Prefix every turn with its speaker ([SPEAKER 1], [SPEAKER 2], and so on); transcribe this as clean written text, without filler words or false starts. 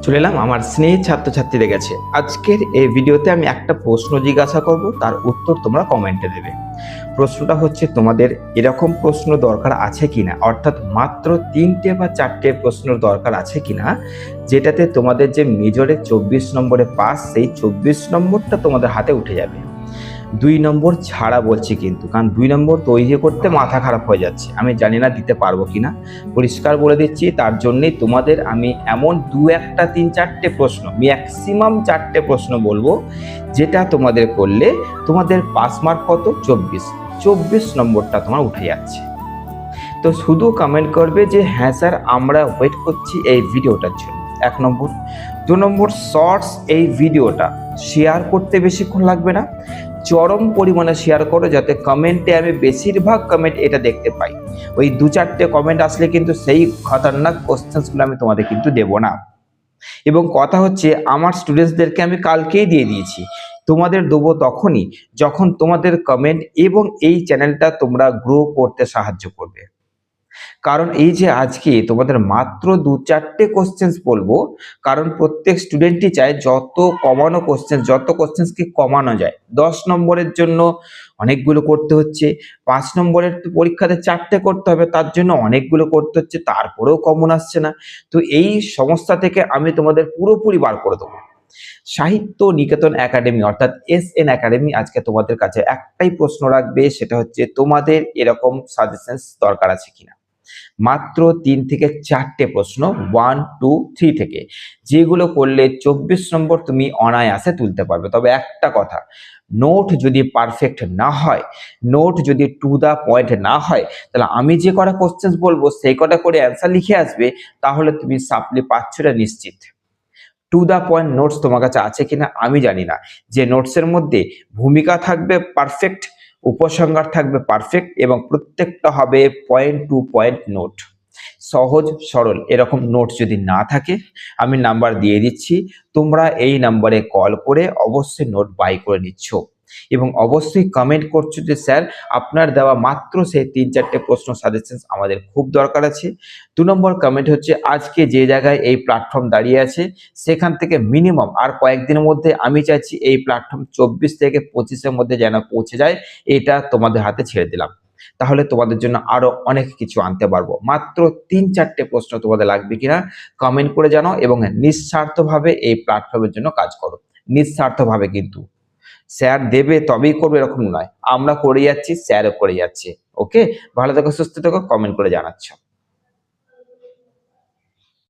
[SPEAKER 1] চলে এলাম আমার স্নেহের ছাত্রছাত্রীদের কাছে। আজকের এই ভিডিওতে আমি একটা প্রশ্ন জিজ্ঞাসা করব, তার উত্তর তোমরা কমেন্টে দেবে। প্রশ্নটা হচ্ছে, তোমাদের এরকম প্রশ্ন দরকার আছে কিনা, অর্থাৎ মাত্র 3টে বা 4টে প্রশ্নের দরকার আছে কিনা যেটাতে তোমাদের যে মেজরে 24 নম্বরে পাস, সেই 24 নম্বরটা তোমাদের হাতে উঠে যাবে। 2 নম্বর ছাড়া বলছি কিন্তু, কারণ 2 নম্বর তৈরি করতে মাথা খারাপ হয়ে যাচ্ছে। আমি জানি না দিতে পারবো কিনা, পরিষ্কার বলে দিচ্ছি। তার জন্যই তোমাদের আমি এমন 3-4টে প্রশ্ন, ম্যাক্সিমাম 4টে প্রশ্ন বলবো, যেটা তোমাদের করলে তোমাদের পাস মার্ক কত, 24 নম্বরটা তোমার উঠে যাচ্ছে। তো শুধু কমেন্ট করবে যে হ্যাঁ স্যার, আমরা ওয়েট করছি এই ভিডিওটার জন্য। 1 নম্বর। 2 নম্বর, শর্টস এই ভিডিওটা শেয়ার করতে বেশিক্ষণ লাগবে না, চরম পরিমাণে শেয়ার করো, যাতে কমেন্টে আমি বেশিরভাগ কমেন্ট এটা দেখতে পাই। ওই 2-4টে কমেন্ট আসলে কিন্তু সেই খতরনাক কোশ্চেন্সগুলো আমি তোমাদের কিন্তু দেবো না। এবং কথা হচ্ছে, আমার স্টুডেন্টসদেরকে আমি কালকেই দিয়ে দিয়েছি, তোমাদের দেবো তখনই যখন তোমাদের কমেন্ট এবং এই চ্যানেলটা তোমরা গ্রো করতে সাহায্য করবে। কারণ এই যে আজকে তোমাদের মাত্র 2-4টে কোশ্চেন্স বলবো, কারণ প্রত্যেক স্টুডেন্টই চায় যত কমানো কোশ্চেন্স, যত কোশ্চেন্সকে কমানো যায়। 10 নম্বরের জন্য অনেকগুলো করতে হচ্ছে, 5 নম্বরের পরীক্ষাতে 4টে করতে হবে, তার জন্য অনেকগুলো করতে হচ্ছে, তারপরেও কমন আসছে না। তো এই সমস্যা থেকে আমি তোমাদের পুরোপুরি বার করে দেবো। সাহিত্য নিকেতন একাডেমি অর্থাৎ SN একাডেমি আজকে তোমাদের কাছে একটাই প্রশ্ন রাখবে, সেটা হচ্ছে তোমাদের এরকম সাজেশনস দরকার আছে কিনা। মাত্র 3 থেকে 4টে প্রশ্ন, 1, 2, 3 থেকে, যেগুলো করলে 24 নম্বর তুমি অনায়াসে তুলতে পারবে। তবে একটা কথা, নোট যদি পারফেক্ট না হয়, নোট যদি টু দা পয়েন্ট না হয়, তাহলে আমি যে কটা কোশ্চেন্স বলবো সেই কটা করে অ্যান্সার লিখে আসবে, তাহলে তুমি সাপ্লি পাচ্ছ এটা নিশ্চিত। টু দা পয়েন্ট নোটস তোমার কাছে আছে কিনা আমি জানি না। যে নোটসের মধ্যে ভূমিকা থাকবে পারফেক্ট, উপসংহার থাকবে পারফেক্ট, এবং প্রত্যেকটা হবে পয়েন্ট টু পয়েন্ট নোট, সহজ সরল। এরকম নোট যদি না থাকে, আমি নাম্বার দিয়ে দিচ্ছি, তোমরা এই নাম্বারে কল করে অবশ্যই নোট বাই করে নিচ্ছ, এবং অবশ্যই কমেন্ট করছো যে স্যার, আপনার দেওয়া মাত্র সেই 3-4টে প্রশ্ন সাজেশন আমাদের খুব দরকার আছে। 2 নম্বর কমেন্ট হচ্ছে, আজকে যে জায়গায় এই প্ল্যাটফর্ম দাঁড়িয়ে আছে, সেখান থেকে মিনিমাম আর কয়েকদিনের মধ্যে আমি চাইছি এই প্ল্যাটফর্ম 24 থেকে 25-এর মধ্যে যেন পৌঁছে যায়, এটা তোমাদের হাতে ছেড়ে দিলাম। তাহলে তোমাদের জন্য আরো অনেক কিছু আনতে পারবো। মাত্র 3-4টে প্রশ্ন তোমাদের লাগবে কিনা কমেন্ট করে জানাও, এবং নিঃস্বার্থভাবে এই প্ল্যাটফর্মের জন্য কাজ করো। নিঃস্বার্থভাবে, কিন্তু স্যার দেবে তবেই করবে এরকম নয়, আমরা করে যাচ্ছি, স্যারও করে যাচ্ছে। ওকে, ভালো থেকো, সুস্থ থেকো, কমেন্ট করে জানাচ্ছ।